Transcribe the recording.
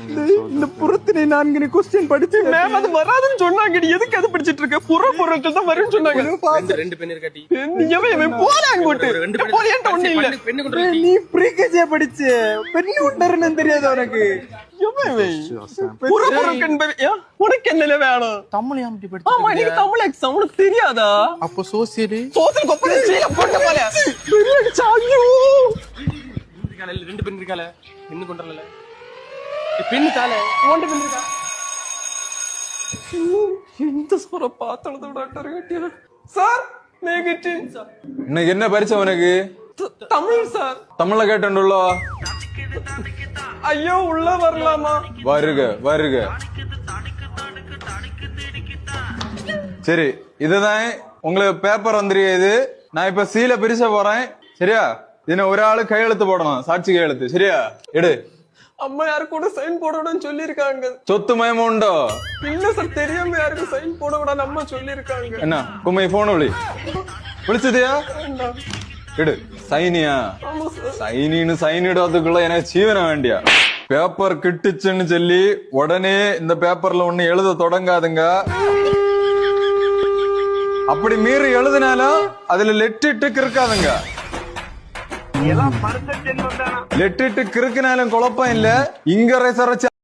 இந்த புறத்தினை நான்கு கொஸ்டின் படிச்சு மேம் அது வராதுன்னு சொன்னாங்க. எதுக்கு அது படிச்சிட்டு இருக்க? புற பொருட்கள் தான் வரும்னு சொன்னாங்க. ரெண்டு பெண் இருக்காட்டி போறாங்க போட்டு ஒண்ணு இல்ல. நீ ப்ரீகேஜியா படிச்சு பெண்ணு உண்டருன்னு தெரியாது உனக்கு. உனக்கு என்ன வேணும்? தமிழ் யாமட்டி படிச்சு. ஆமா நீ தமிழ் எக்ஸாம் உனக்கு தெரியாதா? அப்ப சோசியல் போட்ட போல ரெண்டு பெண் இருக்கால பெண்ணு கொண்டல பெண்ணு தால ஓண்ட பெண் இருக்கா. இந்த சொல்ற பார்த்தது டாக்டர் கேட்டியா சார்? Negative sir. இன்னைக்கு என்ன பரிச்சை உனக்கு? தமிழ் சார். தமிழ்ல கேட்டோம்ல. ஐயோ உள்ள வரலாமா? வருக வருக. சரி இதுதான் உங்களுக்கு பேப்பர் வந்துருக்கு. நான் இப்ப சீல பிரிச்ச போறேன் சரியா? இதுல ஒரு ஆளு கையெழுத்து போடணும், சாட்சி கையெழுத்து சரியா? எடு. அம்மா யாரு கூட சைன் போடணும்னு சொல்லிருக்காங்க. சொத்து மயமும் உண்டோ? இல்ல சார் தெரியாம யாருக்கு சைன் போட கூடாது அம்மா சொல்லிருக்காங்க. என்ன கும்மை போன் விழி விழிச்சதியா? எடு. சைனியா? சைனின்னு சைன் இடாதுக்குள்ள எனக்கு ஜீவன வேண்டியா? பேப்பர் கிட்டுச்சுன்னு சொல்லி உடனே இந்த பேப்பர்ல ஒண்ணு எழுத தொடங்காதுங்க. அப்படி மீறி எழுதினாலும் அதுல லெட்டிட்டுக்கு இருக்காதுங்க. லெட்டிட்டு கிறுக்கினாலும் குழப்பம் இல்ல. இங்க ரைசரை